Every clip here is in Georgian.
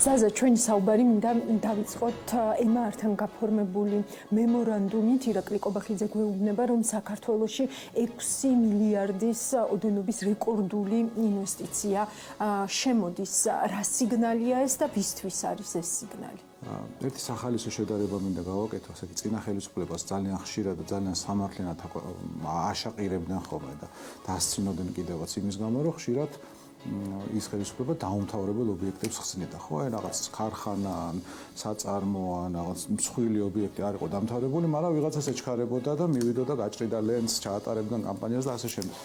ზაზა, ჩვენი საუბარი მინდა დავიწყოთ ემაართან გაფორმებული მემორანდუმით. ირაკლი კობახიძე გვეუბნება, რომ საქართველოში 6 მილიარდის ოდენობის რეკორდული ინვესტიცია შემოდის. რა სიგნალია ეს და ვისთვის არის ეს სიგნალი? ერთი სახალისო შედარება მინდა გავაკეთო, ასე იგი წინა ხელისუფლებას ძალიან ხშირად და ძალიან სამართლიანად აშაყირებდნენ ხოლმე და დასცინოდნენ კიდევაც იმის გამო, რომ ხშირად ის ხელისუფლება დაუმთავრებელ ობიექტებს ხსნიდა, ხო? აი რაღაც ქარხანა, საწარმო, რაღაც მსხვილი ობიექტი არ იყო დამთავრებული, მაგრამ ვიღაცას ეჩქარებოდა და მივიდოდა გაჭრიდა ლენტს, ჩაატარებდა კამპანიას და ასე შემდეგ.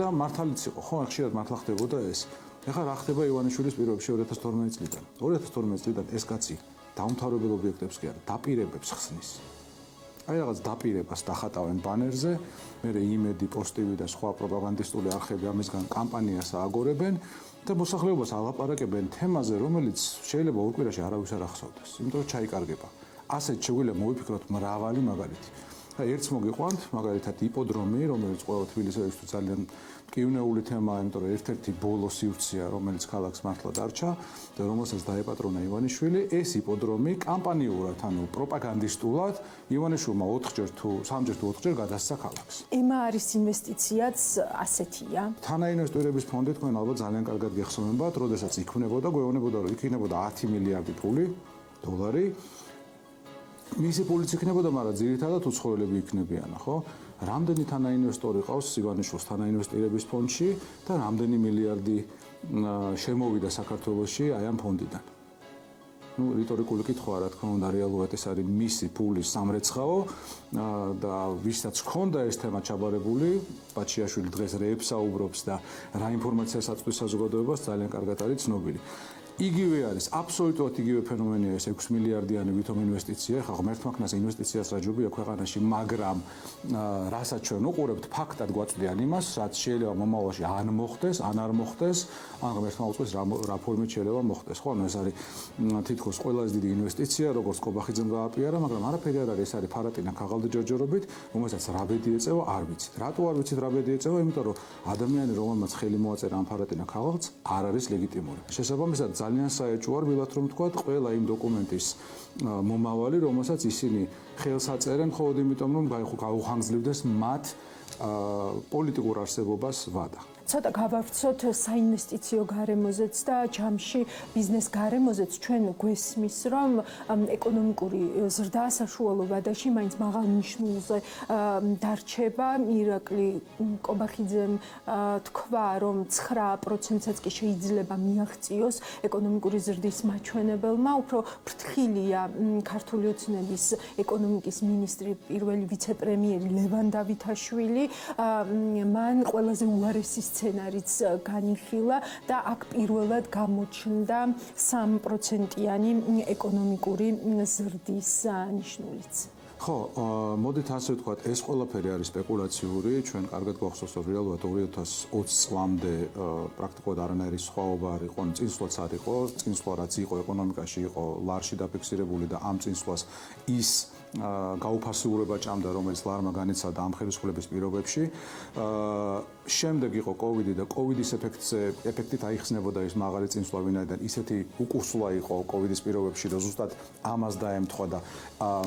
და მართალიც იყო, ხო? ხშირად მართლა ხდებოდა ეს. ეხლა რა ხდება ივანიშვილის პირობებში 2012 წლიდან? 2012 წლიდან ეს კაცი დაუმთავრებელ ობიექტებს კი არა, დაპირებებს ხსნის. აი რაღაც დაპირებას დახატავენ ბანერზე, მერე იმედი, პოსტივი და სხვა პროპაგანდისტული არხები ამისგან კამპანიას ააგორებენ და მოსახლეობას ალაპარაკებენ თემაზე, რომელიც შეიძლება ორ კვირაში არავის არ ახსოვდეს, იმიტომ რომ ჩაიკარგება. ასეთ შეგვიძლია მოვიფიქროთ მრავალი მაგალითი. აი ერთს მოგიყვანთ, მაგალითად იპოდრომი, რომელიც ყველა თბილისელისთვის ძალიან მტკივნეული თემაა, იმიტომ რომ ერთ-ერთი ბოლო სივრცეა, რომელიც ქალაქს მართლა დარჩა და რომელსაც დაეპატრონა ივანიშვილი. ეს იპოდრომი კამპანიურად, ანუ პროპაგანდისტულად ივანიშვილმა 4ჯერ თუ 3ჯერ თუ 4ჯერ გადასცა ქალაქს. ემაარის ინვესტიციაც ასეთია. თანაინვესტორების ფონდი თქვენ ალბათ ძალიან კარგად გეხსოვებათ, როდესაც იქმნებოდა, გვეუბნებოდა, რომ იქნებოდა 10 მილიარდი დოლარი. მისი პულიც იქნებოდა, მაგრამ ძირითადად უცხოელები იქნებიან, ხო? რამდენი თანაინვესტორი ყავს ივანიშვილს თანაინვესტირების ფონდში და რამდენი მილიარდი შემოვიდა საქართველოში აი ამ ფონდიდან. რიტორიკული კითხვა, რა თქმა უნდა, რეალურად ეს არის მისი პულის სამრეცხაო და ვისაც ჰქონდა ეს თემა ჩაბარებული, ბაჩიაშვილი დღეს რეებს საუბრობს და რა ინფორმაციას აწვდის საზოგადოებას ძალიან კარგად არის ცნობილი. იგივე არის, აბსოლუტურად იგივე ფენომენია ეს 6 მილიარდიანი ვითომ ინვესტიცია. ხა ღმერთმა ქნას ინვესტიციას რა ჯობია ქვეყანაში, მაგრამ რასაც ჩვენ უყურებთ, ფაქტად გვაწვდიან იმას, რაც შეიძლება მომავალში ან მოხდეს, ან არ მოხდეს, ან ღმერთმა უწევს რა ფორმით შეიძლება მოხდეს. ხო, ანუ ეს არის თითქოს ყველაზე დიდი ინვესტიცია, როგორც კობახიძემ გააპიარა, მაგრამ არაფერი არ არის, ეს არის ფარატინა ქაღალდი ჯორჯორობით, რომელსაც რა ბედი ეწევა, არ ვიცით. რატო არ ვიცით რა ბედი ეწევა? იმიტომ რომ ადამიანი, რომელმაც ხელი მოაწერა ამ ფარატინა ქაღალდს, არ არის ლეგიტიმური. შესაბამისად ძალიან საეჭვო არ ვილათ რომ თქვა ყველა იმ დოკუმენტის მომავალი, რომელსაც ისინი ხელს აწერენ მხოლოდ იმიტომ, რომ გაუხანგრძლივდეს მათ პოლიტიკურ არსებობას ვადა. ცოტა გავავრცოთ საინვესტიციო გარემოზეც და ჯამში ბიზნეს გარემოზეც. ჩვენ გვესმის, რომ ეკონომიკური ზრდა საშუალო ვადაში მაინც მაღალ ნიშნულზე დარჩება. ირაკლი კობახიძემ თქვა, რომ 9%-საც კი შეიძლება მიაღწიოს ეკონომიკური ზრდის მაჩვენებელმა. უფრო ფრთხილია ქართული ოცნების ეკონომიკის მინისტრი, პირველი ვიცე-პრემიერი ლევან დავითაშვილი. მან ყველაზე უარესი სცენარიც განიხილა და აქ პირველად გამოჩნდა 3%-იანი ეკონომიკური ზრდის ნიშნულიც. ხო, მოდით ასე ვთქვათ, ეს ყველაფერი არის სპეკულაციური. ჩვენ კარგად გვახსოვს, რომ რეალურად 2020 წლამდე პრაქტიკულად არანაირი სხვაობა არ იყო, წინსვლაც არ იყო. წინსვლა რაც იყო ეკონომიკაში იყო ლარში დაფიქსირებული და ამ წინსვლას ის გაუფასეულობა ჭამდა, რომელიც ლარმა განიცადა ამ ხელისუფლების პირობებში. შემდეგ იყო კოვიდი და კოვიდის ეფექტით აიხსნებოდა ეს მაღალი წინსვლა, ვინაიდან ისეთი უკუსვლა იყო კოვიდის პირობებში, რომ ზუსტად ამას დაემთხვა და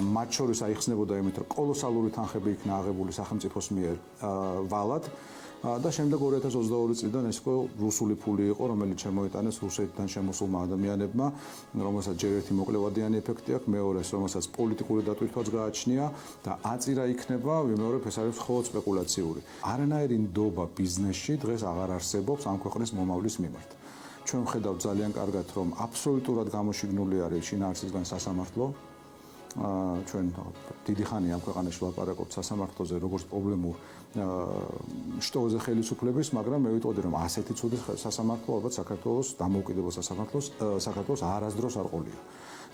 მათ შორის აიხსნებოდა იმით, რომ კოლოსალური თანხები იქნა აღებული სახელმწიფოს მიერ ვალად. და შემდეგ 2022 წლიდან ეს რუსული ფული იყო, რომელიც შემოიტანეს რუსეთიდან შემოსულმა ადამიანებმა, რომელსაც ჯერ ერთი მოკლევადიანი ეფექტი აქვს, მეორეს, რომელსაც პოლიტიკური დატვირთვაც გააჩნია და აწირა იქნება, ვიმეორებ, ეს არის მხოლოდ სპეკულაციური. არანაირი ნდობა ბიზნესში დღეს აღარ არსებობს ამ ქვეყნის მომავლის მიმართ. ჩვენ ვხედავთ ძალიან კარგად, რომ აბსოლუტურად გამოშიგნული არის შინაარსისგან სასამართლო. ჩვენ დიდი ხანია ამ ქვეყანაში ვლაპარაკობთ სასამართლოზე, როგორც პრობლემურ შტოზე ხელისუფლების, მაგრამ მე ვიტყოდი, რომ ასეთი ცუდი სასამართლო ალბათ საქართველოს დამოუკიდებელ საქართველოს არასდროს არ ყოლია.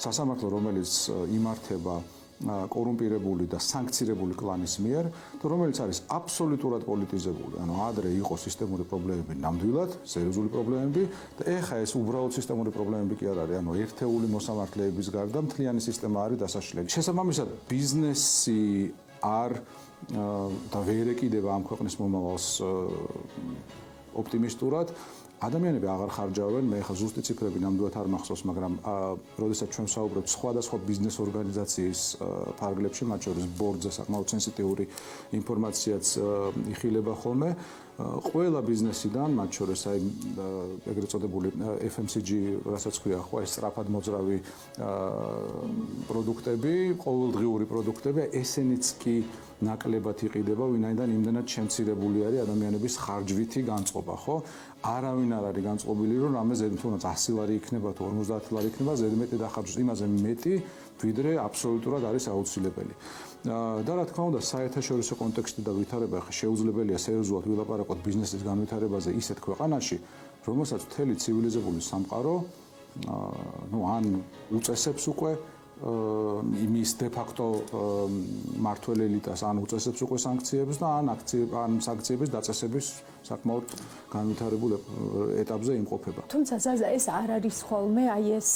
სასამართლო, რომელიც იმართება კორუმპირებული და სანქცირებული კლანის მიერ, და რომელიც არის აბსოლუტურად პოლიტიზებული. ანუ ადრე იყო სისტემური პრობლემები ნამდვილად, სერიოზული პრობლემები და ეხა ეს უბრალოდ სისტემური პრობლემები კი არ არის. ანუ ერთეული მოსამართლეების გარდა მთლიანი სისტემა არის დასაშლელი. შესაბამისად, ბიზნესი არ და ვერ ეკიდება ამ ქვეყნის მომავალს ოპტიმისტურად. ადამიანები აღარ ხარჯავენ, მე ხა ზუსტი ციფრები ნამდვილად არ მახსოვს, მაგრამ როდესაც ჩვენ ვსაუბრობთ სხვადასხვა ბიზნეს ორგანიზაციის ფარგლებში, მათ შორის ბორდზე საკმაოდ სენსიტიური ინფორმაციაც იხილება ხოლმე. ყველა ბიზნესიდან, მათ შორის აი ეგრეთ წოდებული FMCG, რასაც ქვია ხო, ეს სწრაფად მოძრავი პროდუქტები, ყოველდღიური პროდუქტები, ესენიც კი ნაკლებად იყიდება, ვინაიდან იმდენად შემცირებული არის ადამიანების ხარჯვითი განწყობა, ხო? არავინ არ არის განწყობილი, რომ რამე ზედმეტ 100 ლარი იქნება თუ 50 ლარი იქნება, ზედმეტი დახარჯოს იმაზე მეტი, ვიდრე აბსოლუტურად არის აუცილებელი. და რა თქმა უნდა, საერთაშორისო კონტექსტი და ვითარება ხა შეუძლებელია სერიოზულად ვილაპარაკოთ ბიზნესის განვითარებაზე ისეთ ქვეყანაში, რომელსაც მთელი ცივილიზებული სამყარო ან უწესებს უკვე იმის de facto მართველ ელიტას ან უწესებს უკვე სანქციებს და ან სანქციების დაწესების საკმაოდ განვითარებულ ეტაპზე იმყოფება. თუმცა ზაზა ეს არ არის ხოლმე აი ეს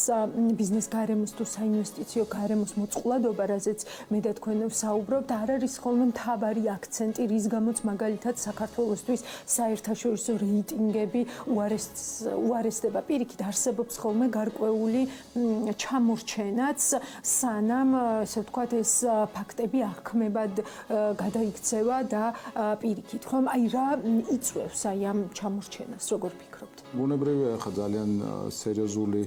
ბიზნეს გარემოს თუ საინვესტიციო გარემოს მოწყვლადობა, რაზეც მე და თქვენ ვსაუბრობთ, არ არის ხოლმე მთავარი აქცენტი, რის გამოც მაგალითად საქართველოსთვის საერთაშორისო რეიტინგები უარესდება. პირიქით არსებობს ხოლმე გარკვეული ჩამორჩენაც, სანამ ესე ვთქვათ ეს ფაქტები აღქმებად გადაიქცევა და პირიქით ხომ აი რა იწვევს აი ამ ჩამორჩენას, როგორ ფიქრობთ? ბუნებრივია, ხა ძალიან სერიოზული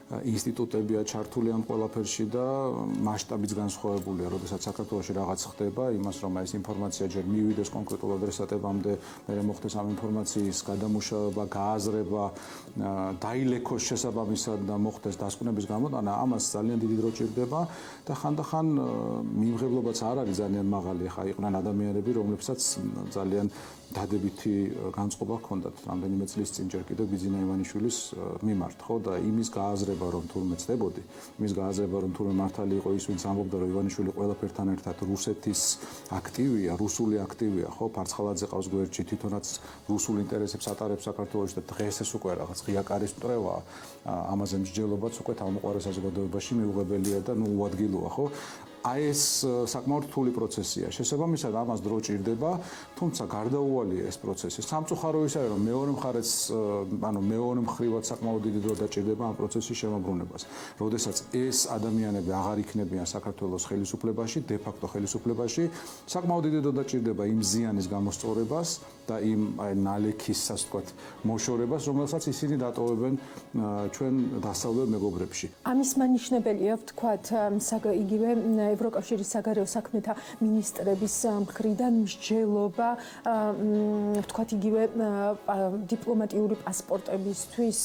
ინსტიტუტებია ჩართული ამ ყველაფერში და მასშტაბიც განსხვავებულია, როდესაც საქართველოში რაღაც ხდება, იმას რომ ეს ინფორმაცია ჯერ მივიდეს კონკრეტულ ადრესატებამდე, მერე მოხდეს ამ ინფორმაციის გადამუშავება, გააზრება, დაილექოს შესაბამისად და მოხდეს დასკვნების გამოტანა, ამას ძალიან დიდი დრო ჭირდება და ხანდახან მიმღებლობაც არ არის ძალიან მაღალი, ხა იყვნენ ადამიანები, რომლებსაც ძალიან დადებითი განწყობა ჰქონდათ რამდენიმე წლის წინ ჯერ კიდევ ბიძინა ივანიშვილის მიმართ, ხო და იმის გააზრება რომ თურმე ცდებოდი, იმის გააზრება რომ თურმე მართალი იყო ის, ვინც ამბობდა რომ ივანიშვილი ყველაფერთან ერთად რუსეთის აქტივია, რუსული აქტივია, ხო, ფარცხალაძე ყავს გვერდში, თვითონაც რუსულ ინტერესებს ატარებს საქართველოში და დღეს ეს უკვე რაღაც ღია კარის მტრევაა, ამაზე მსჯელობაც უკვე თავმოყარე საზოგადოებაში მიუღებელია და ნუ უადგილოა, ხო? აი ეს საკმაოდ რთული პროცესია. შესაბამისად ამას დრო ჭირდება, თუმცა გარდაუვალია ეს პროცესი. სამწუხარო ისაა, რომ მეორე მხარეს, მეორე მხრივაც საკმაოდ დიდი დრო დაჭირდება ამ პროცესის შემოbrunებას. როდესაც ეს ადამიანები აღარ იქნებიან საქართველოს ხელისუფლებაში, de facto ხელისუფლებაში, საკმაოდ დიდი დრო დაჭირდება იმ ზიანის გამოსწორებას და იმ ნალექის, ასე ვთქვათ, მოშორებას, რომელსაც ისინი დატოვებენ ჩვენ დასავლელ მეგობრებში. ამის მანიშნებელია, ვთქვათ, იგივე ევროკავშირის საგარეო საქმეთა მინისტრების მხრიდან მსჯელობა, ვთქვათ, იგივე დიპლომატიური პასპორტებისთვის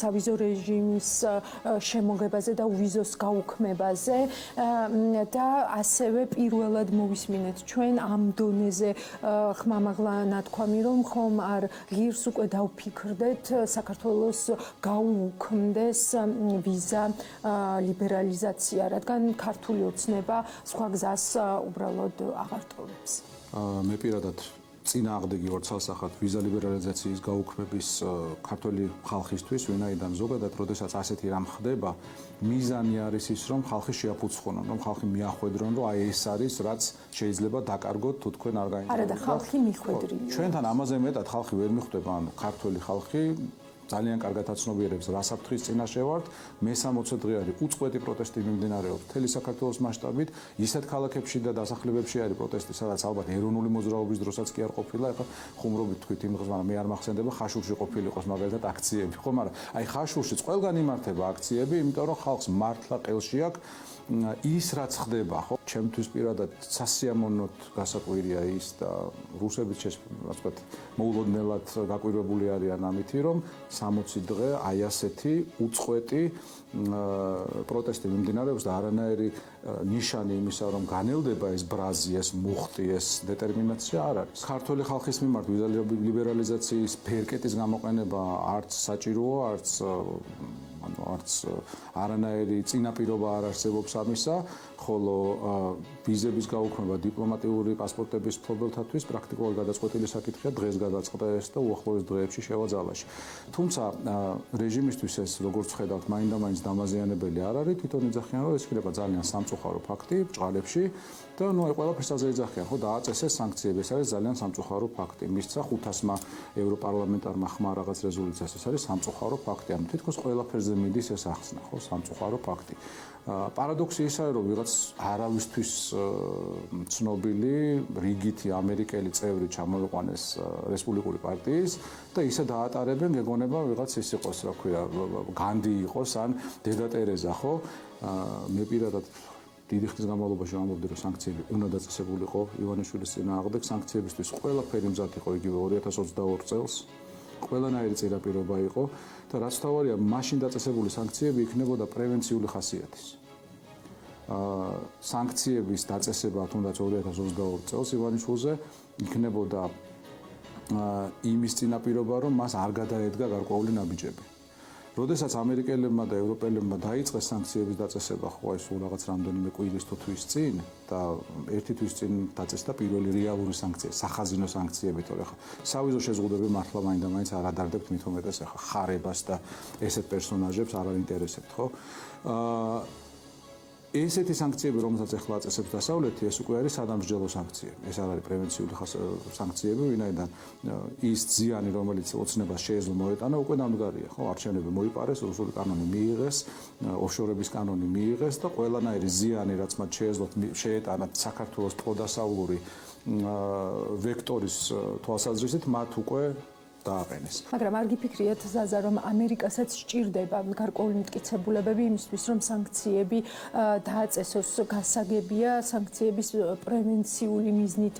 სავიზო რეჟიმის შემოგებაზე და ვიზოს გაუქმებაზე და ასევე პირველად მოვისმინეთ ჩვენ ამ დონეზე ხმამაღლა ნათქვამი, რომ ხომ არ ღირს უკვე დავფიქრდეთ საქართველოს გაუქმდეს ვიზა ლიბერალიზაცია, რადგან ქართული ოცნება სხვა გზას უბრალოდ აღარ ტოვებს. მე პირადად წინააღმდეგი ვარ ცალსახად ვიზა ლიბერალიზაციის გაუქმების ქართული ხალხისთვის, ვინაიდან ზოგადად, როდესაც ასეთი რამ ხდება, მიზანი არის ის, რომ ხალხი შეაფუცხონონ, რომ ხალხი მიახვედრონ, რომ აი ეს არის, რაც შეიძლება დაკარგოთ თუ თქვენ არ გაინტერესებთ. არა და ხალხი მიხვედრია. ჩვენთან ამაზე მეტად ხალხი ვერ მიხვდება, ქართული ხალხი ძალიან კარგად აცნობიერებს რა საფრთხის წინაშე ვართ. მე 60 დღე არის უწყვეტი პროტესტი მიმდინარეობს მთელი საქართველოს მასშტაბით. ისეთ ქალაქებში და დასახლებებში არის პროტესტი, სადაც ალბათ ეროვნული მოძრაობის დროსაც კი არ ყოფილა. ეხლა ხუმრობით თქვით იმ დღეს, მაგრამ მე არ მახსენდება ხაშურში ყოფილიყოს მაგალითად აქციები, ხო, მაგრამ აი ხაშურშიც ყველგან იმართება აქციები, იმიტომ რომ ხალხს მართლა ყელში აქვს ის რაც ხდება, ხო? ჩემთვის პირადად სასიამოვნოდ გასაკვირია ის და რუსებიც ასე ვთქვათ, მოულოდნელად გაკვირვებული არიან ამითი, რომ 60 დღე აი ასეთი უწყვეტი პროტესტი მიმდინარეობს და არანაირი ნიშანი იმისა, რომ განელდება ეს ბრაზი, ეს მუხტი, ეს დეტერმინაცია არ არის. ქართული ხალხის მიმართ ვიზა ლიბერალიზაციის ფერკეტის გამოყენება არც საჭიროა, არც ანუ არც არანაირი წინაპირობა არ არსებობს ამისა, ხოლო ვიზების გაუქმება დიპლომატიური პასპორტების მფლობელთათვის პრაქტიკულად გადაწყვეტილი საკითხია, დღეს გადაწყდა ეს და უახლოეს დღეებში შევა ძალაში. თუმცა რეჟიმისთვის ეს როგორც ხედავთ, მაინდა-მაინც დამაზიანებელი არ არის, თვითონ იძახიან, რომ ეს იქნება ძალიან სამწუხარო ფაქტი ბჭყალებში და ნუ აი ყველაფერს ასე იძახიან, ხო, დააწესეს სანქციები, ეს არის ძალიან სამწუხარო ფაქტი. მისცა 500-მა ევროპარლამენტარმა ხმა რაღაც რეზოლუციას, ეს არის სამწუხარო ფაქტი. ანუ თითქოს ყველაფერზე მიდის ეს ახსნა, ხო, სამწუხარო ფაქტი. პარადოქსი ისაა, რომ ვიღაც არავისთვის ცნობილი რიგითი ამერიკელი წევრი ჩამოიყვანეს რესპუბლიკური პარტიის და ისე დაატარებენ, გეგონება ვიღაც ის იყოს, რა ქვია, განდი იყოს ან დედა ტერეზა, ხო? მე პირადად დიდი ხნის განმავლობაში ვამბობდი, რომ სანქციები უნდა დაწესებულიყო ივანიშვილის წინააღმდეგ. სანქციებისთვის ყველაფერი მზად იყო იგივე 2022 წელს. ყველანაირი წინაპირობა იყო და რაც თავარია, მაშინ დაწესებული სანქციები იქნებოდა პრევენციული ხასიათის. სანქციების დაწესება თუნდაც 2022 წელს ივანიშვილზე იქნებოდა იმის წინაპირობა, რომ მას არ გადაედგა გარკვეული ნაბიჯები. როდესაც ამერიკელებმა და ევროპელებმა დაიწყეს სანქციების დაწესება, ხო აი სულ რაღაც რამდენიმე კვირის თუ თვის წინ და ერთი თვის წინ დაწესდა პირველი რეალური სანქცია, სახაზინო სანქციები, თორე ხა სავიზო შეზღუდვები მართლა მაინდა-მაინც არ ადარდებთ მით უმეტეს ახლა ხარებას და ესეთ პერსონაჟებს არ აინტერესებთ, ხო? ესეთი სანქციები, რომელსაც ახლა აწესებს დასავლეთი, ეს უკვე არის სადამსჯელო სანქციები. ეს არ არის პრევენციული სანქციები, ვინაიდან ის ზიანი, რომელიც ოცნებას შეეძლო მოეტანა, უკვე დამდგარია, ხო? არჩევნები მოიპარეს, რუსული კანონი მიიღეს, ოფშორების კანონი მიიღეს და ყველანაირი ზიანი, რაც მათ შეეძლოთ შეეტანათ საქართველოს პროდასავლური ვექტორის თვალსაზრისით, მათ უკვე დააყენეს. მაგრამ არ გიფიქრიათ ზაზა, რომ ამერიკასაც სჭირდება გარკვეული მტკიცებულებები იმისთვის, რომ სანქციები დააწესოს, გასაგებია სანქციების პრევენციული მიზნით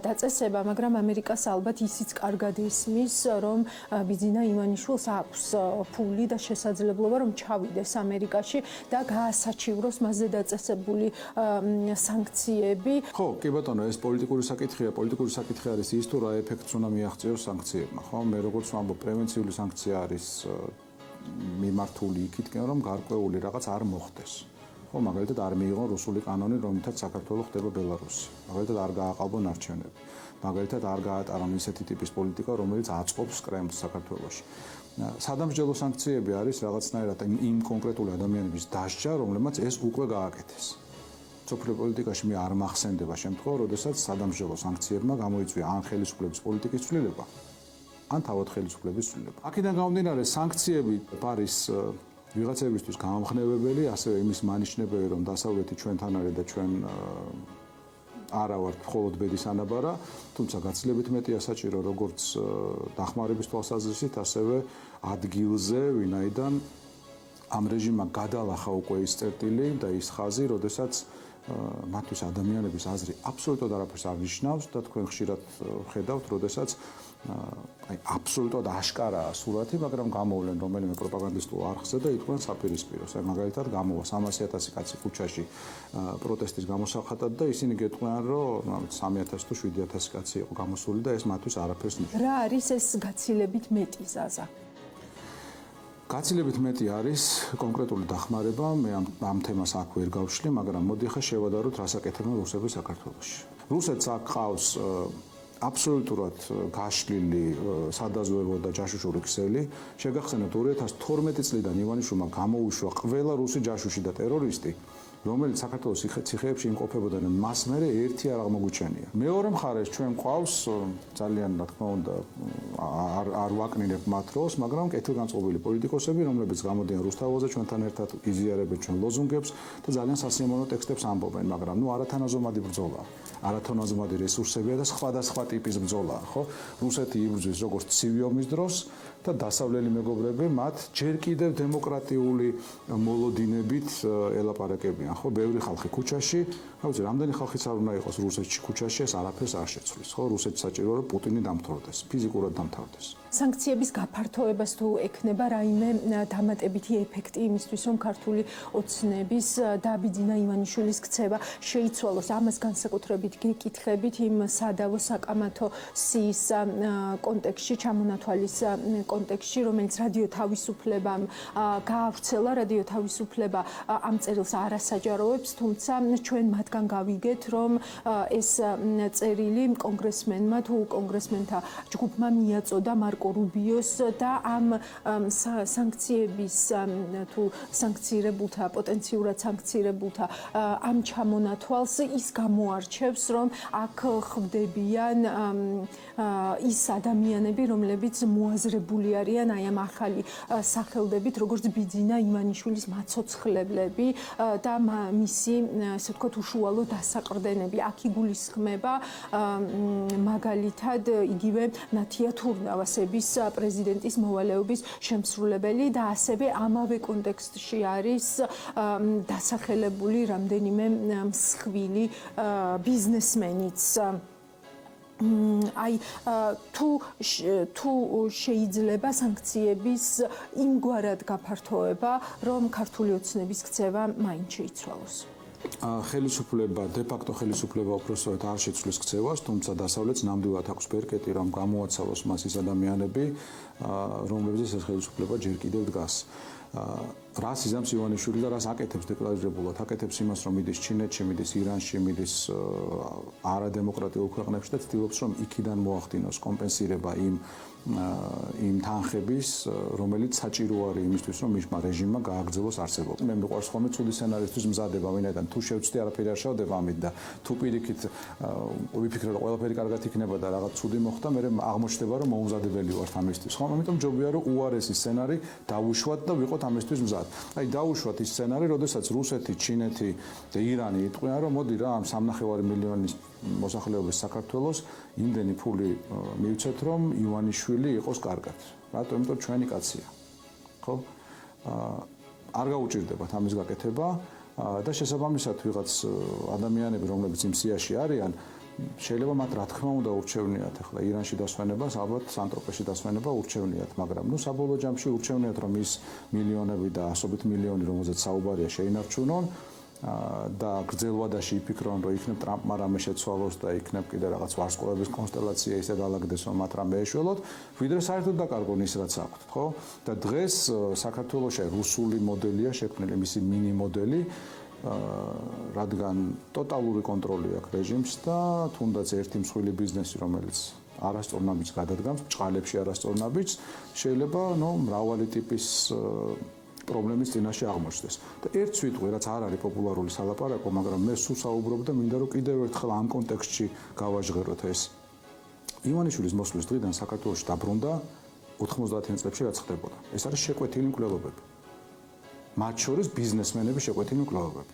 დაწესება, მაგრამ ამერიკას ალბათ ისიც კარგად ისმის, რომ ბიძინა ივანიშვილს აქვს ფული და შესაძლებლობა, რომ ჩავიდეს ამერიკაში და გაასაჩივროს მასზე დაწესებული სანქციები. ხო, კი ბატონო, ეს პოლიტიკური საკითხია. პოლიტიკური საკითხი არის ის, თუ რა ეფექტს უნდა მიაღწიოს სანქციებმა, ხო? მე როგორც ვამბობ, პრევენციული სანქცია არის მიმართული იქითკენ, რომ გარკვეული რაღაც არ მოხდეს. ხო, მაგალითად არ მიიღონ რუსული კანონი, რომლითაც საქართველოს ხდება ბელარუსი. მაგალითად არ გააყალბონ არჩევნები. მაგალითად არ გაატარონ ისეთი ტიპის პოლიტიკა, რომელიც აწყობს კრემლს საქართველოში. სადამსჯელო სანქციები არის რაღაცნაირად იმ კონკრეტული ადამიანების დასჯა, რომლებმაც ეს უკვე გააკეთეს. სოფლიო პოლიტიკაში მე არ მახსენდება შემთხვევა, როდესაც სადამსჯელო სანქციებმა გამოიწვია ან ხელისუფლების პოლიტიკის ცვლილება, ან თავად ხელისუფლების ცვლილება. აქედან გამომდინარე, სანქციები არის ვიღაცებისთვის გამამხნევებელი, ასევე იმის მანიშნებელი, რომ დასავლეთი ჩვენთან არის და ჩვენ არა ვართ მხოლოდ ბედის ანაბარა, თუმცა გაცილებით მეტია საჭირო როგორც დახმარების თვალსაზრისით, ასევე ადგილზე, ვინაიდან ამ რეჟიმმა გადალახა უკვე ის წერტილი და ის ხაზი, როდესაც მათთვის ადამიანების აზრი აბსოლუტურად არაფერს არ ნიშნავს და თქვენ ხშირად ხედავთ, როდესაც აი აბსოლუტურად აშკარაა სურათი, მაგრამ გამოვლენ რომელიმე პროპაგანდისტულ არხზე და იტყვიან საპირისპიროს. აი მაგალითად გამოვა 300,000 კაცი ქუჩაში პროტესტის გამოსახატად და ისინი გეტყვიან, რომ 3,000 თუ 7,000 კაცი იყო გამოსული და ეს მათთვის არაფერს ნიშნავს. რა არის ეს გაცილებით მეტი ზაზა? გაცილებით მეტი არის კონკრეტული დახმარება, მე ამ თემას აქ ვერ გავშლი, მაგრამ მოდი ახლა შევადაროთ, რას აკეთებენ რუსები საქართველოში. რუსეთს აქ ყავს აბსოლუტურად გაშლილი სადაზვერვო და ჯაშუშური ქსელი. შეგახსენებთ 2012 წლიდან ივანიშვილმა გამოუშვა ყველა რუსი ჯაშუში და ტერორისტი, რომელიც საქართველოს ციხეებში იმყოფებოდა და მას მერე ერთი არ აღმოგვიჩენია. მეორე მხარეს ჩვენ ყავს ძალიან რა თქმა უნდა არ ვაკნინებ მათ როლს, მაგრამ კეთილგანწყობილი პოლიტიკოსები, რომლებიც გამოდიან რუსთავაზე ჩვენთან ერთად იზიარებენ ჩვენ ლოზუნგებს და ძალიან სასიამოვნო ტექსტებს ამბობენ, მაგრამ ნუ არათანაზომადი ბრძოლაა, არათანაზომადი რესურსებია და სხვადასხვა ტიპის ბრძოლაა, ხო? რუსეთი იბრძვის როგორც ცივი ომის დროს და დასავლელი მეგობრები მათ ჯერ კიდევ დემოკრატიული მოლოდინებით ელაპარაკებიან, ხო? ბევრი ხალხი ქუჩაში, რა ვიცი, რამდენი ხალხიც არ უნდა იყოს რუსეთში ქუჩაში, ეს არაფერს არ შეცვლის, ხო? რუსეთს საჭიროა რომ პუტინი დამთავრდეს, ფიზიკურად დამთავრდეს. სანქციების გაფართოებას თუ ექნება რაიმე დამატებითი ეფექტი იმისთვის, რომ ქართული ოცნების დაბიძინა ივანიშვილის ქცევა შეიცვალოს. ამას განსაკუთრებით გეკითხებით იმ სადავო საკამათო სიის კონტექსტში, ჩამონათვალის კონტექსტში, რომელიც რადიო თავისუფლებამ გაავრცელა. რადიო თავისუფლება ამ წერილს არ ასაჯაროებს, თუმცა ჩვენ მათგან გავიგეთ, რომ ეს წერილი კონგრესმენმა თუ კონგრესმენთა ჯგუფმა მიაწოდა მარკო რუბიოს და ამ სანქციების თუ სანქცირებულთა, პოტენციურად სანქცირებულთა ამ ჩამონათვალს ის გამოარჩევს, რომ აქ ხვდებიან ის ადამიანები, რომლებიც მოაზრებული არიან აი ამ ახალი სახელდებით, როგორც ბიძინა ივანიშვილის მაცოცხლებლები და მისი, ასე ვთქვათ, უშუალო დასაყრდენები. აქ იგულისხმება მაგალითად იგივე ნათია თურნავასების პრეზიდენტის მოვალეობის შემსრულებელი და ასევე ამავე კონტექსტში არის დასახელებული რამდენიმე მსხვილი ბიზნესმენიც. აი თუ შეიძლება სანქციების იმგვარად გაფართოება, რომ ქართული ოცნების ქცევა მაინც შეიცვალოს. ხელისუფლება, დე-ფაქტო ხელისუფლება უпроსტოდ არ შეცვლის ქცევას, თუმცა დასავლეთს ნამდვილად აქვს ბერკეტი, რომ გამოაცალოს მას ის ადამიანები, რომლებზეც ეს ხელისუფლება ჯერ კიდევ დგას. რას იზამს ივანიშვილი და რას აკეთებს დეკლარირებულად? აკეთებს იმას, რომ მიდის ჩინეთში, მიდის ირანში, მიდის არადემოკრატიულ ქვეყნებში და ცდილობს, რომ იქიდან მოახდინოს კომპენსირება იმ თანხების, რომელიც საჭირო არის იმისთვის, რომ მისმა რეჟიმმა გააგრძელოს არსებობა. მე მიყვარს ხოლმე ცუდი სცენარისთვის მზადება, ვინაიდან თუ შევწდი არაფერი არ შევდება ამით და თუ პირიქით ვიფიქრე, რომ ყველაფერი კარგად იქნება და რაღაც ცუდი მოხდა, მე აღმოჩნდება, რომ მოუმზადებელი ვართ ამისთვის. ხო, ამიტომ ჯობია, რომ უარესი სცენარი დავუშვათ და ვიყოთ ამისთვის მზად. აი დავუშვათ ის სცენარი, როდესაც რუსეთი, ჩინეთი და ირანი იტყვიან, რომ მოდი რა, ამ 3.5 მილიონის მოსახლეობის საქართველოს იმდენი ფული მივცეთ, რომ ივანიშვილი იყოს კარგად. რატო? იმიტომ რომ ჩვენი კაცია. ხო? არ გაუჭირდებათ ამის გაკეთება და შესაბამისად ვიღაც ადამიანები, რომლებიც იმ სიაში არიან, შეიძლება მათ რა თქმა უნდა ურჩევნიათ ახლა ირანში დასვენებას, ალბათ სანტროპეში დასვენება ურჩევნიათ, მაგრამ საბოლოო ჯამში ურჩევნიათ, რომ ის მილიონები და ასობით მილიონი, რომელზეც საუბარია, შეინარჩუნონ და გრძელვადაში იფიქრონ, რომ იქნებ ტრამპმა რამე შეცვალოს და იქნებ კიდე რაღაც ვარსკვლავების კონსტელაცია ისე დაალაგდეს, რომ მათ რამე ეშველოთ, ვიდრე საერთოდ დაკარგონ ის, რაც აქვთ, ხო? და დღეს საქართველოში რუსული მოდელია შექმნილი, მისი მინი მოდელი, რადგან ტოტალური კონტროლი აქვს რეჟიმს და თუნდაც ერთი მსხვილი ბიზნესი, რომელიც არასწორ ნაბიჯს გადადგამს, ბჭყალებში არასწორ ნაბიჯს, შეიძლება მრავალი ტიპის პრობლემის წინაშე აღმოჩნდეს. და ერთ სიტყვი, რაც არ არის პოპულარული სალაპარაკო, მაგრამ მე სულ საუბრობ და მინდა რომ კიდევ ერთხელ ამ კონტექსტში გავაჟღეროთ ეს. ივანიშვილის მოსვლის დღიდან საქართველოში დაბრუნდა 90-იან წლებში რაც ხდებოდა. ეს არის შეკვეთილი მკვლელობები. მათ შორის ბიზნესმენების შეკვეთილი მკვლელობები.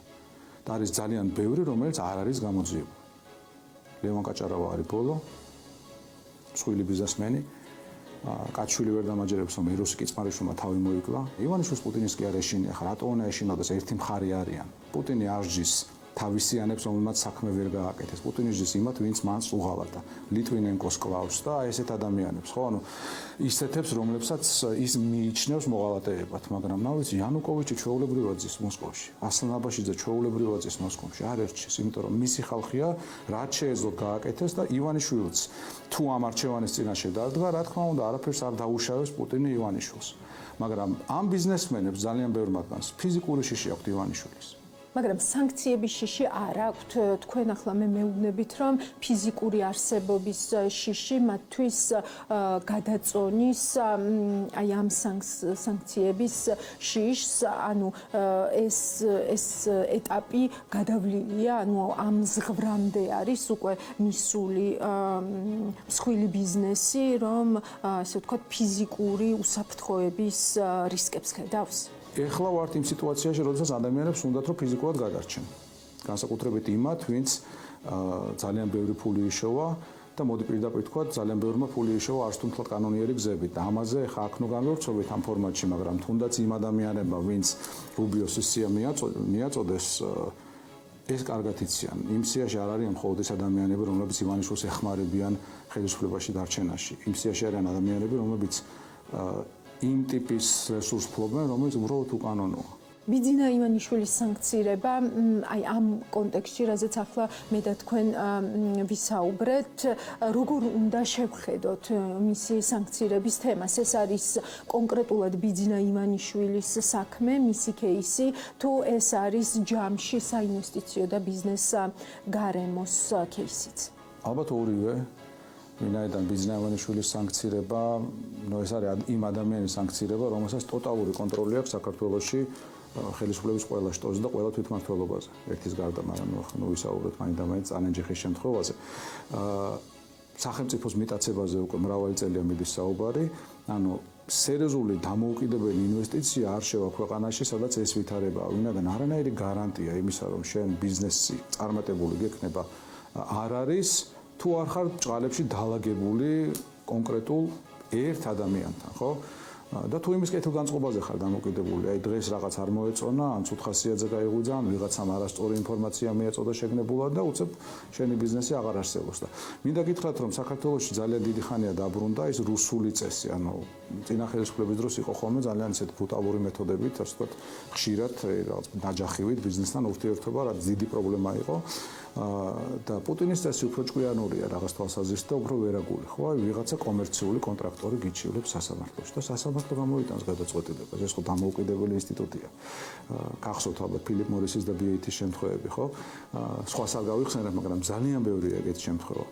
და არის ძალიან ბევრი, რომელიც არ არის გამოძიებული. ლევან კაჭარავა არის ბოლო, მსხვილი ბიზნესმენი. კაჩვილი ვერ დამაჯერებს, რომ ეროსი კიცმარიშვილმა თავი მოიკლა. ივანიშვილს პუტინის კი არ ეშინია, ხა რატო უნდა ეშინოდეს, ერთი მხარე არიან. პუტინი არჯის თავისიანებს, რომელმაც საქმე ვერ გააკეთეს. პუტინი ჯის იმათ, ვინც მანს უღალატა და ლიტვინენკოს კლავს და ესეთ ადამიანებს, ხო? ანუ ისეთებს, რომლებსაც ის მიიჩნევს მოღალატეებად, მაგრამ ნავიცი იანუკოვიჩი ჩვეულებრივად ზის მოსკოვში. ასლან აბაშიძე ჩვეულებრივად ზის მოსკოვში. არ ერჩის, იმიტომ რომ მისი ხალხია რაც შეეძლო გააკეთეს და ივანიშვილიც თუ ამ არჩევანის წინაშე დადგა, რა თქმა უნდა, არაფერს არ დაუშავებს პუტინი ივანიშვილს. მაგრამ ამ ბიზნესმენებს ძალიან ბევრ მათგანს ფიზიკური შიში აქვთ ივანიშვილის. მაგრამ სანქციების შიში არ აქვთ. თქვენ ახლა მე მეუბნებით, რომ ფიზიკური არსებობის შიში მათთვის გადაწონის აი ამ სანქციების შიშს, ანუ ეს ეტაპი გადავლილია, ანუ ამ ზღვრამდე არის უკვე მისული მსხვილი ბიზნესი, რომ ასე ვთქვათ, ფიზიკური უსაფრთხოების რისკებს ხედავს. ეხლა ვართ იმ სიტუაციაში, როდესაც ადამიანებს უნდათ რომ ფიზიკურად გადარჩენ. განსაკუთრებით იმათ, ვინც ძალიან ბევრი ფული იშოვა და მოდი პირდაპირ თქვა, ძალიან ბევრმა ფული იშოვა არც თუ მთლად კანონიერი გზებით და ამაზე ხა აქ ნუ განვერცხებით ამ ფორმატში, მაგრამ თუნდაც იმ ადამიანებმა, ვინც რუბიოს სია მიაწოდეს ეს კარგად იციან. იმ სიაში არ არიან მხოლოდ ეს ადამიანები, რომლებიც ივანიშვილს ეხმარებიან ხელისუფლებაში დარჩენაში. იმ სიაში არიან ადამიანები, რომლებიც იმ ტიპის რესურს ფლობენ, რომელიც უბრალოდ უკანონოა. ბიძინა ივანიშვილის სანქცირება, აი ამ კონტექსტში, რაზეც ახლა მე და თქვენ ვისაუბრეთ, როგორ უნდა შევხედოთ მისი სანქცირების თემას? ეს არის კონკრეტულად ბიძინა ივანიშვილის საქმე, მისი кейსი, თუ ეს არის ჯამში საინვესტიციო და ბიზნეს გარემოს кейსიც? ალბათ ორივე. ვინაიდან ბიძინა ივანიშვილის სანქცირება, ეს არის იმ ადამიანის სანქცირება, რომელსაც ტოტალური კონტროლი აქვს საქართველოში ხელისუფლების ყველა შტოზე და ყველა თვითმმართველობაზე. ერთის გარდა, მაგრამ ნუ ვისაუბროთ მაინდა-მაინც წანენჯიხის შემთხვევაზე. სახელმწიფოს მიტაცებაზე უკვე მრავალი წელია მიდის საუბარი, ანუ სერიოზული დამოუკიდებელი ინვესტიცია არ შევა ქვეყანაში, სადაც ეს ვითარებაა. ვინაიდან არანაირი გარანტია იმისა, რომ შენ ბიზნესი წარმატებული გექნება არ არის, თუ არ ხარ ჭყალებში დალაგებული კონკრეტულ ერთ ადამიანთან, ხო? და თუ იმის კეთილგანწყობაზე ხარ დამოკიდებული, აი დღეს რაღაც არ მოეწონა, ან ცუთხასიათზე გაიღვიძა, ან ვიღაცამ არასწორი ინფორმაცია მიეწოდა შეგნებულად და უცებ შენი ბიზნესი აღარ არსებობს და მინდა გითხრათ, რომ საქართველოში ძალიან დიდი ხანია დაბრუნდა ის რუსული წესი, ანუ წინა ხელისუფლების დროს იყო ხოლმე ძალიან ისეთ ბრუტალური მეთოდებით, ასე ვთქვათ, ხშირად რაღაც ნაჯახივით ბიზნესთან ურთიერთობა, რაც დიდი პრობლემა იყო. და პუტინის წესი უფრო ჭკვიანურია რაღაც თვალსაზრისით და უფრო ვერაგული, ხო? აი ვიღაცა კომერციული კონტრაქტორი გიჩივლებს სასამართლოში და სასამართლო გამოიტანს გადაწყვეტილებას. ეს ხო დამოუკიდებელი ინსტიტუტია. გახსოვთ ალბათ ფილიპ მორისის და BAT-ის შემთხვევები, ხო? სხვას არ გავიხსენებ, მაგრამ ძალიან ბევრია ეგეთი შემთხვევა.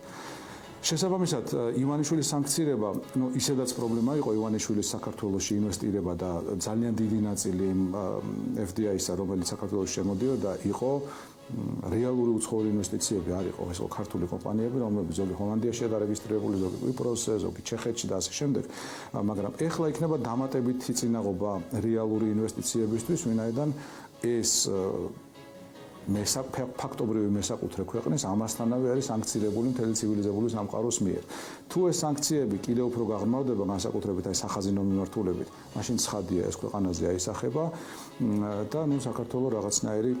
შესაბამისად, ივანიშვილის სანქცირება, ისედაც პრობლემა იყო ივანიშვილის საქართველოში ინვესტირება და ძალიან დიდი ნაწილი FDI-ისა, რომელიც საქართველოში შემოდიოდა, იყო რეალური უცხოური ინვესტიციები არ იყო, ეს ქართული კომპანიები, რომლებიც ზოგი ჰოლანდიაშია დარეგისტრირებული, ზოგი კვიპროსზე, ზოგი ჩეხეთში და ასე შემდეგ. მაგრამ ეხლა იქნება დამატებითი წინაღობა რეალური ინვესტიციებისთვის, ვინაიდან ეს ფაქტობრივი მესაკუთრე ქვეყნის ამასთანავე არის სანქცირებული მთელი ცივილიზებული სამყაროს მიერ. თუ ეს სანქციები კიდევ უფრო გაღრმავდება, განსაკუთრებით აი სახაზინო მიმართულებით, მაშინ ცხადია ეს ქვეყანაზე აისახება და საქართველოს რაღაცნაირი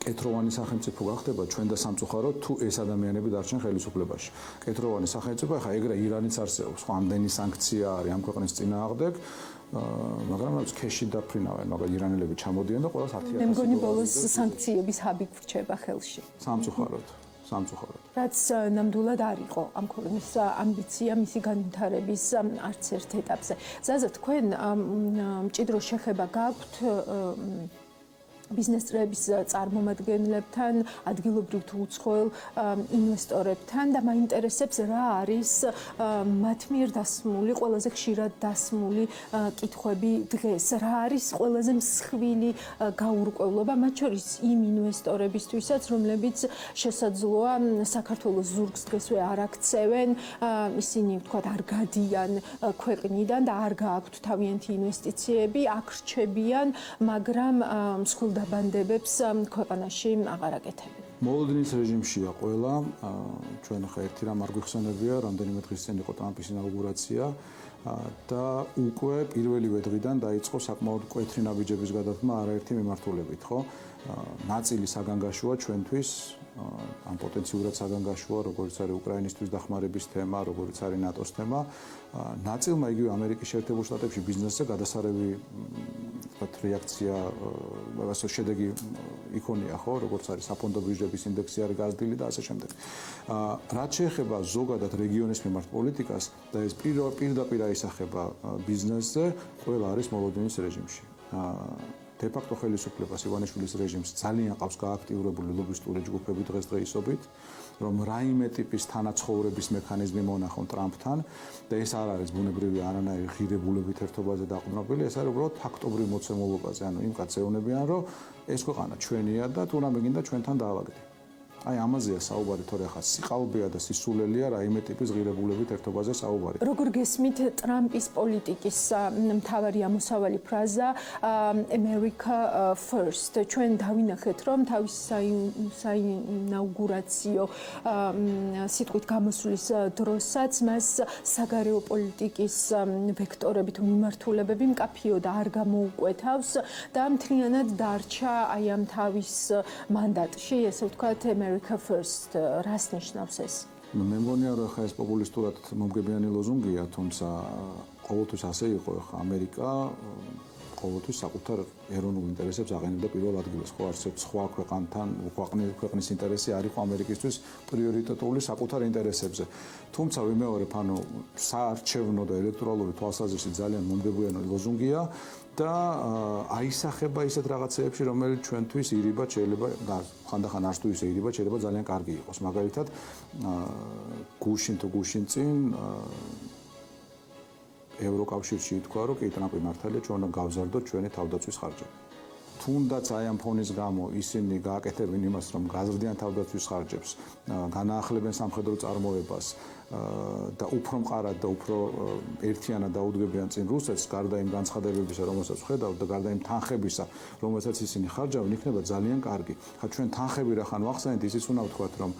კეთროვანი სახელმწიფო გახდება ჩვენ და სამწუხაროდ თუ ეს ადამიანები დარჩენ ხელისუფლებაში. კეთროვანი სახელმწიფო, ახლა ეგრე ირანიც არსებობს, ხო ამდენი სანქცია არის ამ ქვეყნის წინააღმდეგ, მაგრამ რაც ქეში დაფრინავენ, მაგრამ ირანელები ჩამოდიან და ყველას 10,000 მე მგონი ბოლოს სანქციების ჰაბი გრჩება ხელში. სამწუხაროდ. რაც ნამდვილად არ იყო ამ ქვეყნის ამბიცია მისი განვითარების არც ერთ ეტაპზე. ზაზა, თქვენ მჭიდრო შეხება გაქვთ ბიზნეს წრეების წარმომადგენლებთან, ადგილობრივ თუ უცხოელ ინვესტორებთან და მაინტერესებს რა არის მათ მიერ დასმული, ყველაზე ხშირად დასმული კითხვები დღეს. რა არის ყველაზე მსხვილი გაურკვევლობა, მათ შორის იმ ინვესტორებისთვისაც, რომლებიც შესაძლოა საქართველოს ზურგს დღესვე არ აქცევენ, ისინი ვთქვათ არ გადიან ქვეყნიდან და არ გააქვთ თავიანთი ინვესტიციები, აქ რჩებიან, მაგრამ მსხვილ დაბანდებებს ქვეყანაში აღარ აკეთებენ. მოლოდინის რეჟიმშია ყველა, ჩვენ ახლა ერთი რამ არ გვიხსენებია, რამდენიმე დღის წინ იყო ტრამპის ინაუგურაცია და უკვე პირველივე დღიდან დაიწყო საკმაოდ მკვეთრი ნაბიჯების გადადგმა არაერთი მიმართულებით, ხო? ნაწილი საგანგაშოა ჩვენთვის, ან პოტენციურად საგანგაშოა, როგორც არის უკრაინისთვის დახმარების თემა, როგორც არის ნატოს თემა. ნაწილმა იგივე ამერიკის შეერთებულ შტატებში ბიზნესზე გადასარევი რეაქცია, ასე შედეგი იქონია, ხო, როგორც არის საფონდო ბირჟების ინდექსი არის გაზრდილი და ასე შემდეგ. რაც შეეხება ზოგადად რეგიონის მიმართ პოლიტიკას და ეს პირდაპირ აისახება ბიზნესზე, ყველა არის მოლოდინის რეჟიმში. de facto ხელისუფლებას ივანიშვილის რეჟიმს ძალიან ყავს გააქტიურებული ლობისტური ჯგუფები დღესდღეობით, რომ რაიმე ტიპის თანაცხოვრების მექანიზმი მონახონ ტრამპთან და ეს არ არის ბუნებრივი არანაირი ღირებულებით ერთობაზე დაყრდნობილი, ეს არის უბრალოდ ფაქტობრივ მოცემულობაზე, ანუ იმ კაცს ეუბნებიან, რომ ეს ქვეყანა ჩვენია და თუ რამე გინდა ჩვენთან დაალაგდე. აი ამაზეა საუბარი, თორე ხა სიყალბეა და სისულელია რაიმე ტიპის ღირებულებით ერთობაზე საუბარი. როგორ გესმით ტრამპის პოლიტიკის მთავარი ამოსავალი ფრაზა America First. ჩვენ დავინახეთ, რომ თავის საინაუგურაციო სიტყვით გამოსვლის დროსაც მას საგარეო პოლიტიკის ვექტორები თუ მიმართულებები მკაფიო და არ გამოუკვეთავს და მთლიანად დარჩა აი ამ თავის მანდატში, ესე ვთქვათ, America First. რას ნიშნავს ეს? მე მგონია, რომ ხა ეს პოპულისტურად მომგებიანი ლოზუნგია, თუმცა ყოველთვის ასე იყო, ხა ამერიკა ყოველთვის საკუთარ ეროვნულ ინტერესებს აყენებდა პირველ ადგილას, ხო არც სხვა ქვეყანთან, ქვეყნის ინტერესი არ იყო ამერიკისთვის პრიორიტეტული საკუთარ ინტერესებზე. თუმცა ვიმეორებ, ანუ საარჩევნო და ელექტორალური თვალსაზრისით ძალიან მომგებიანი ლოზუნგია და აისახება ისეთ რაღაცეებში, რომელიც ჩვენთვის ირიბად შეიძლება და ხანდახან არც თუ ისე ირიბად შეიძლება ძალიან კარგი იყოს. მაგალითად, გუშინ წინ ევროკავშირში ითქვა, რომ კი ტრამპი მართალია, ჩვენ უნდა გავზარდოთ ჩვენი თავდაცვის ხარჯები. თუნდაც აი ამ ფონის გამო ისინი გააკეთებენ იმას, რომ გაზრდიან თავდაცვის ხარჯებს, განაახლებენ სამხედრო წარმოებას და უფრო მყარად და უფრო ერთიანად დაუდგებიან წინ რუსეთს, გარდა იმ განცხადებებისა, რომელსაც ვხედავთ და გარდა იმ თანხებისა, რომელსაც ისინი ხარჯავენ, იქნება ძალიან კარგი. ხა ჩვენ თანხები რახან ვახსენეთ, ისიც უნდა ვთქვათ, რომ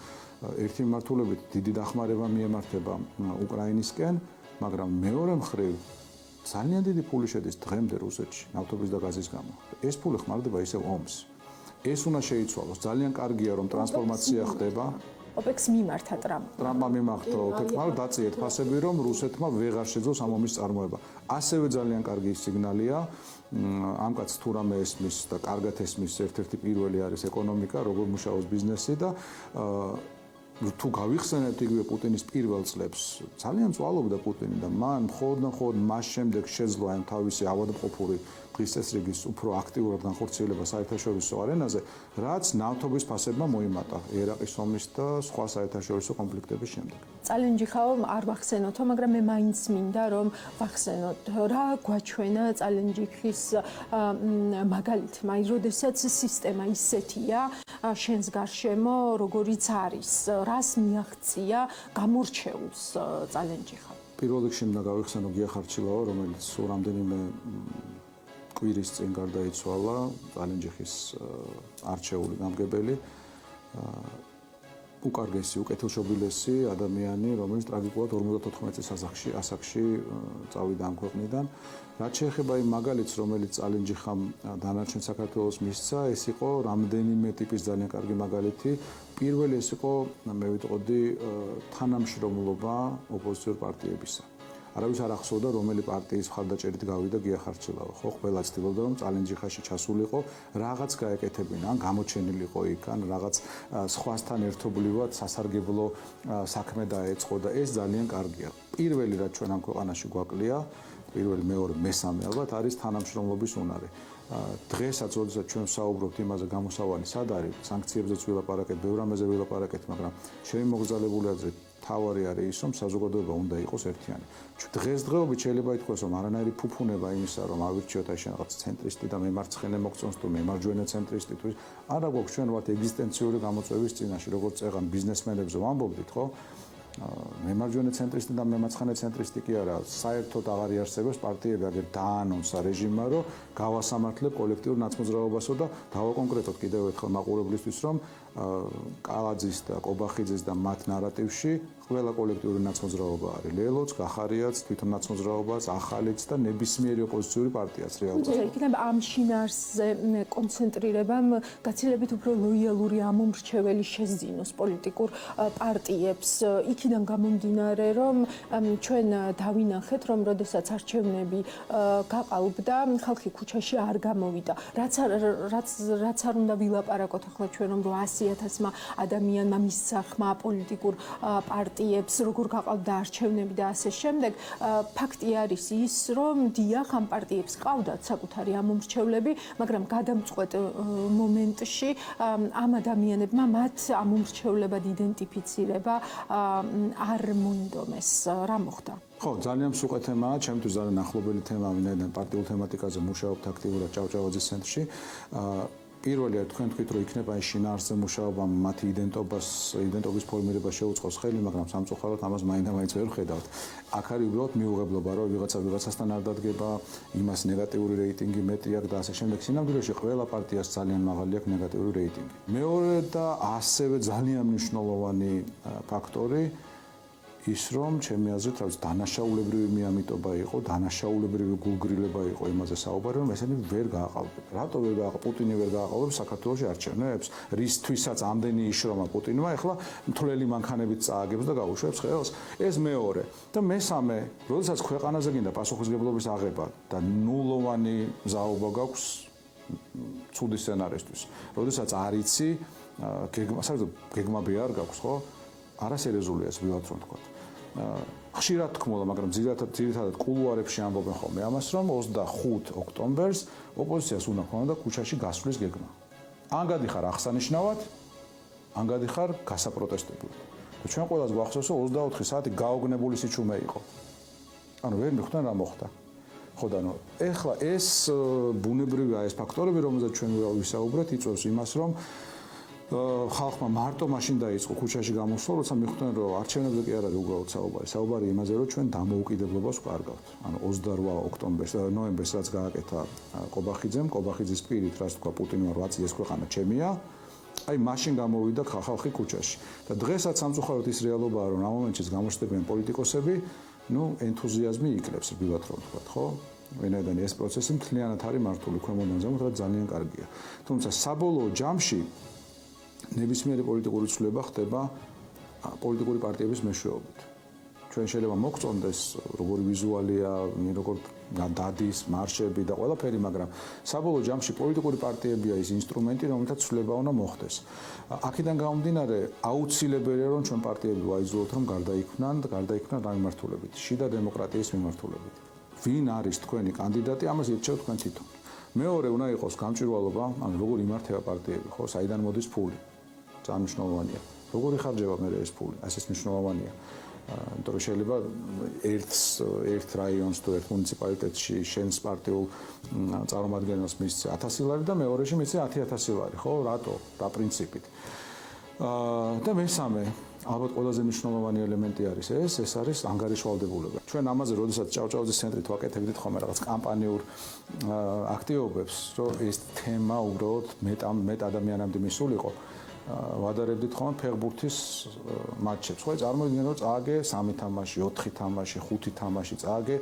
ერთი მიმართულებით დიდი დახმარება მიემართება უკრაინისკენ, მაგრამ მეორე მხრივ ძალიან დიდი ფული შედის დღემდე რუსეთში ნავთობის და გაზის გამო. ეს ფული ხმარდება ისევ ომს. ეს უნდა შეიცვალოს. ძალიან კარგია, რომ ტრანსფორმაცია ხდება. ოპექს მიმართა ტრამპმა მიმართა ოპექმა, რომ დაწიეთ ფასები, რომ რუსეთმა ვეღარ შეძლოს ამ ომის წარმოება. ასევე ძალიან კარგი სიგნალია. ამ კაცს თუ რამე ესმის და კარგად ესმის, ერთ-ერთი პირველი არის ეკონომიკა, როგორ მუშაობს ბიზნესი და თუ გავიხსენებთ იგივე პუტინის პირველ წლებს, ძალიან წვალობდა პუტინი და მან მხოლოდ მას შემდეგ შეძლო ამ თავისი ავადმყოფური დღის წესრიგის უფრო აქტიურად განხორციელება საერთაშორისო არენაზე, რაც ნავთობის ფასებმა მოიმატა ერაყის ომის და სხვა საერთაშორისო კონფლიქტების შემდეგ. წალენჯი ხაო არ ვახსენოთო, მაგრამ მე მაინც მინდა რომ ვახსენოთ, რა გვაჩვენა წალენჯიხის მაგალითმა, როდესაც სისტემა ისეთია, შენს გარშემო როგორიც არის, რას მიაღწია გამორჩეულს წალენჯიხა. პირველ რიგში უნდა გავიხსენო გია ხარჩილაო, რომელიც სულ რამდენიმე კვირის წინ გარდაიცვალა, წალენჯიხის არჩეული გამგებელი, უკარგესი, უკეთილშობილესი ადამიანი, რომელიც ტრაგიკულად 54 წლის ასაკში წავიდა ამ ქვეყნიდან. რაც შეეხება იმ მაგალითს, რომელიც წალენჯიხამ დანარჩენ საქართველოს მისცა, ეს იყო რამდენიმე ტიპის ძალიან კარგი მაგალითი. პირველი ეს იყო, მე ვიტყოდი, თანამშრომლობა ოპოზიციურ პარტიებისა. არავის არ ახსოვდა, რომელი პარტიის მხარდაჭერით გავიდა გია ხარჩილავა. ხო, ყველა ცდილობდა, რომ წალენჯიხაში ჩასულიყო, რაღაც გაეკეთებინა, ან გამოჩენილიყო იქ, ან რაღაც სხვასთან ერთობლივად სასარგებლო საქმე დაეწყო და ეს ძალიან კარგია. პირველი რაც ჩვენ ამ ქვეყანაში გვაკლია, პირველი, მეორე, მესამე ალბათ არის თანამშრომლობის უნარი. დღესაც, როდესაც ჩვენ ვსაუბრობთ იმაზე, გამოსავალი სად არის, სანქციებზეც ვილაპარაკეთ, ბევრ რამეზე ვილაპარაკეთ, მაგრამ ჩემი მოგზაურობული აზრით თავარი არის ის, რომ საზოგადოება უნდა იყოს ერთიანი. დღესდღეობით შეიძლება ითქვას, რომ არანაირი ფუფუნება იმისა, რომ ავირჩიოთ აი შენ რაღაც ცენტრისტი და მემარცხენე მოგწონს თუ მემარჯვენე ცენტრისტი თუ არა გვაქვს ჩვენ ვართ ეგზისტენციური გამოწვევის წინაშე, როგორც წეგან ბიზნესმენებზე ვამბობდით, ხო? მემარჯვენე ცენტრისტი და მემარცხენე ცენტრისტი კი არა, საერთოდ აღარ იარსებებს პარტიები, აგერ დაანონსა რეჟიმმა, რომ გავასამართლებ კოლექტიურ ნაცმოძრაობასო და დავაკონკრეტოთ კიდევ ერთხელ მაყურებლისთვის, რომ კალაძის და კობახიძის და მათ ნარატივში ყველა კოლექტიური ნაცმოძრაობა არის ლელოც, გახარიაც, თვითონ ნაცმოძრაობაც, ახალიც და ნებისმიერი ოპოზიციური პარტიაც რეალურად. იქნება ამ შინაარსზე კონცენტრირებამ გაცილებით უფრო ლოიალური ამომრჩეველი შესძინოს პოლიტიკურ პარტიებს. იქიდან გამომდინარე, რომ ჩვენ დავინახეთ, რომ როდესაც არჩევნები გაყალბდა, ხალხი ქუჩაში არ გამოვიდა. რაც არ უნდა ვილაპარაკოთ ახლა ჩვენ, რომ 100,000-მა ადამიანმა მისცა ხმა პოლიტიკურ პარტიებს, როგორ გაყალბდა არჩევნები და ასე შემდეგ. ფაქტი არის ის, რომ დიახ, ამ პარტიებს ყავდათ საკუთარი ამომრჩევლები, მაგრამ გადამწყვეტ მომენტში ამ ადამიანებმა მათ ამომრჩევლებად იდენტიფიცირება არ მოინდომეს. რა მოხდა? ხო, ძალიან მსუყე თემაა, ჩემთვის ძალიან ახლობელი თემაა, ვინაიდან პარტიულ თემატიკაზე მუშაობთ აქტიურად ჭავჭავაძის ცენტრში. პირველი თქვენ თქვით რომ იქნება ეს შინაარსზე მუშაობა მათი იდენტობის ფორმირება შეუწყოს ხელი, მაგრამ სამწუხაროდ ამას მაინც ვერ ხედავთ. აქ არის უბრალოდ მიუღებლობა, რომ ვიღაცასთან არ დადგება, იმას ნეგატიური რეიტინგი მეტი აქვს და ასე შემდეგ. სინამდვილეში ყველა პარტიას ძალიან მაღალი აქვს ნეგატიური რეიტინგი. მეორე და ასევე ძალიან მნიშვნელოვანი ფაქტორი ის რომ ჩემი აზრით რაც დანაშაულებრივი მიამიტობა იყო, დანაშაულებრივი გულგრილება იყო იმაზე საუბარი, რომ ესენი ვერ გააყალბებენ. რატო ვერ გააყალბებენ? პუტინი ვერ გააყალბებს საქართველოში არჩევნებს, რისთვისაც ამდენი იშრომა პუტინმა, ეხლა მთლელი მანქანებით წააგებს და გაუშვებს ხელს. ეს მეორე. და მესამე, როდესაც ქვეყანაზე გინდა პასუხისმგებლობის აღება და ნულოვანი ზაობა გაქვს ცუდი სცენარისთვის. როდესაც არ იცი, გეგმები არ გაქვს, ხო? არასერიოზულია ეს ვიღაც რომ თქვა. ხშირად თქმულა, მაგრამ ძირითადად კულუარებში ამბობენ ხოლმე ამას, რომ 25 ოქტომბერს ოპოზიციას უნდა ქონოდა ქუჩაში გასვლის გეგმა. ან გადიხარ აღსანიშნავად, ან გადიხარ გასაპროტესტებლად. და ჩვენ ყველას გვახსოვს, რომ 24 საათი გაოგნებული სიჩუმე იყო. ანუ ვერ მიხვდნენ რა მოხდა. ხო და ეხლა ეს ბუნებრივია ეს ფაქტორები, რომელზეც ჩვენ ვისაუბრეთ, იწვევს იმას, რომ ხალხმა მარტო მაშინ დაიწყო ქუჩაში გამოსვლა, როცა მიხვდნენ, რომ არჩევნებზე კი არ არის უბრალოდ საუბარი. საუბარი იმაზე, რომ ჩვენ დამოუკიდებლობას ვკარგავთ. ანუ 28 ნოემბერს რაც გააკეთა ყობახიძემ, ყობახიძის პირით რაც თქვა პუტინმა, რომ აწიეს ქვეყანა ჩემია, აი მაშინ გამოვიდა ხალხი ქუჩაში. და დღესაც სამწუხაროდ ის რეალობაა, რომ ამ მომენტშიც გამოჩნდებიან პოლიტიკოსები, ენთუზიაზმი იკლებს, რბილად რომ ვთქვა, ხო? ვინაიდან ეს პროცესი მთლიანად არის მართული ქვემოდან ზემოთ, რაც ძალიან კარგია. თუმცა საბოლოო ჯამში ნებისმიერი პოლიტიკური ცვლილება ხდება პოლიტიკური პარტიების მეშვეობით. ჩვენ შეიძლება მოგწონდეს როგორი ვიზუალია, როგორ დადის მარშები და ყველაფერი, მაგრამ საბოლოო ჯამში პოლიტიკური პარტიებია ის ინსტრუმენტი, რომელთაც ცვლილება უნდა მოხდეს. აქედან გამომდინარე, აუცილებელია რომ ჩვენ პარტიები ვაიძულოთ, რომ გარდაიქმნან რა მიმართულებით, შიდა დემოკრატიის მიმართულებით. ვინ არის თქვენი კანდიდატი, ამას ირჩევთ თქვენ თვითონ. მეორე უნდა იყოს გამჭვირვალობა, ანუ როგორ იმართება პარტიები, ხო, საიდან მოდის ფული. ძალიან მნიშვნელოვანია. როგორ იხარჯება მე ეს ფული? ასეც მნიშვნელოვანია. იმიტომ რომ შეიძლება ერთ რაიონს თუ ერთ მუნიციპალიტეტში შენს პარტიულ წარმომადგენელს მისცე 1000 ლარი და მეორეში მისცე 10000 ლარი, ხო? რატო? რა პრინციპით? და მესამე, ალბათ ყველაზე მნიშვნელოვანი ელემენტი არის ეს არის ანგარიშვალდებულება. ჩვენ ამაზე როდესაც ჭავჭავაძის ცენტრით ვაკეთებდით ხოლმე რაღაც კამპანიურ აქტივობებს, რომ ეს თემა უბრალოდ მეტ ადამიანამდე მისულიყო. ვადარებდით ხოლმე ფეხბურთის მატჩებს. ხო, წარმოვიდგინეთ, რომ წააგე 3 თამაში, 4 თამაში, 5 თამაში წააგე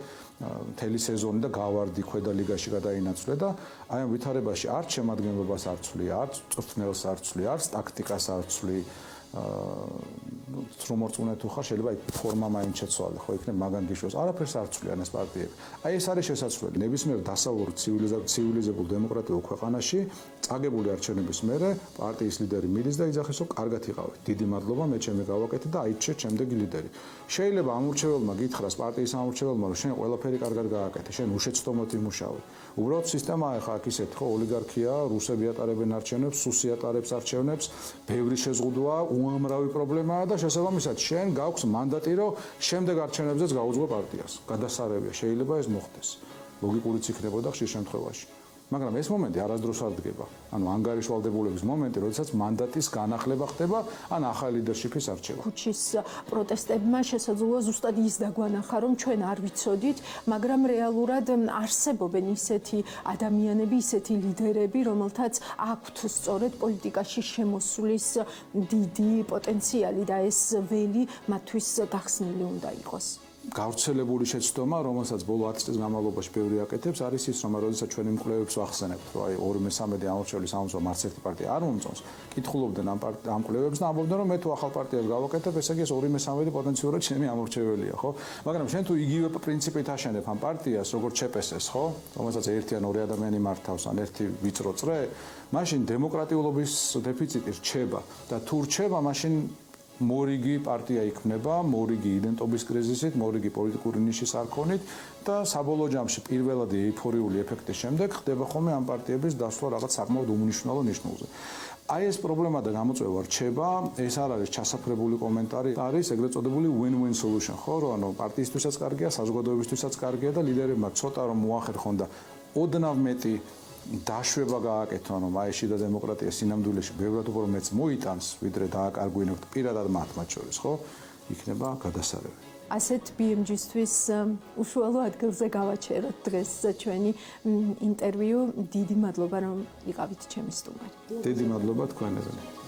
მთელი სეზონი და გავარდი ქვედა ლიგაში გადაინაცვლე და აი ამ ვითარებაში არც შემადგენლობას არ ცვლი, არც წვრთნელს არ ცვლი, არც ტაქტიკას არ ცვლი. რომ მორწმუნე თუ ხარ, შეიძლება ფორმა მაინც შეცვალე, ხო, იქნებ მაგან გიშვას. არაფერს არ ცვლიან ეს პარტიები. აი ეს არის შესაძლებელი. ნებისმიერ დასავლურ ცივილიზებულ დემოკრატიულ ქვეყანაში წაგებული არჩევნების მერე პარტიის ლიდერი მიდის და იძახის, რომ კარგად იყავით. დიდი მადლობა, მე ჩემი გავაკეთე და აიჩეთ შემდეგი ლიდერი. შეიძლება ამურჩეველმა გითხრას პარტიის ამურჩეველმა, რომ შენ ყველაფერი კარგად გააკეთე, შენ უშეცდომოდ იმუშავე. უბრალოდ სისტემაა ხა აქ ისეთ, ხო, ოლიგარქია, რუსები ატარებენ არჩევნებს, სუსი ატარებს არჩევნებს, ბევრი შეზღუდვაა, უამრავი პრობლემაა და შესაბამისად შენ გაქვს მანდატი, რომ შემდეგ არჩევნებზეც გაუძღვე პარტიას. გადასარევია, შეიძლება ეს მოხდეს. ლოგიკურიც იქნებოდა ხშირ შემთხვევაში. მაგრამ ეს მომენტი არასდროს არ დგება. ანუ ანგარიშვალდებულების მომენტი, როდესაც მანდატის განახლება ხდება, ან ახალი ლიდერშიპის არჩევა. ქუჩის პროტესტებმა შესაძლოა ზუსტად ის დაგვანახა, რომ ჩვენ არ ვიცოდით, მაგრამ რეალურად არსებობენ ისეთი ადამიანები, ისეთი ლიდერები, რომელთაც აქვთ სწორედ პოლიტიკაში შემოსვლის დიდი პოტენციალი და ეს ველი მათთვის გახსნილი უნდა იყოს. გავრცელებული შეცდომა, რომელსაც ბოლო 10 წლის განმავლობაში ბევრი აკეთებს, არის ის, რომ როდესაც ჩვენ იმ კვლევებს ვახსენებთ, რომ აი 2/13 ამორჩევლის ამბობს, არც ერთი პარტია არ მომწონს, კითხულობდნენ ამ კვლევებს და ამბობდნენ, რომ მე თუ ახალ პარტიას გავაკეთებ, ესე იგი ეს 2/13 პოტენციურად ჩემი ამორჩეველია, ხო? მაგრამ შენ თუ იგივე პრინციპით აშენებ ამ პარტიას, როგორც ЧПС-ს, ხო? რომელსაც ერთი ან ორი ადამიანი მართავს, ან ერთი ვიწრო წრე, მაშინ დემოკრატიულობის დეფიციტი რჩება და თუ რჩება, მაშინ მორიგი პარტია იქმნება, მორიგი იდენტობის კრიზისით, მორიგი პოლიტიკური ნიშის არქონით და საბოლოო ჯამში პირველადი ეიფორიული ეფექტის შემდეგ ხდება ხოლმე ამ პარტიების დასვლა რაღაც საკმაოდ უმნიშვნელო ნიშნულზე. აი ეს პრობლემა და გამოწვევა რჩება, ეს არ არის ჩასაფრებული კომენტარი, არის ეგრეთ წოდებული win-win solution, ხო, რომ ანუ პარტიისთვისაც კარგია, საზოგადოებისთვისაც კარგია და ლიდერებმა ცოტა რომ მოახერხონ და ოდნავ მეტი დაშვება გააკეთონ, რომ აი შიდა დემოკრატია სინამდვილეში ბევრად უფრო მეც მოიტანს, ვიდრე დააკარგვინოთ პირადად მათ შორის, ხო? იქნება გადასარევი. ასეთ BMG-ისთვის უშუალო ადგილზე გავაჩეროთ დღეს ჩვენი ინტერვიუ. დიდი მადლობა, რომ იყავით ჩემი სტუმარი. დიდი მადლობა თქვენებმა.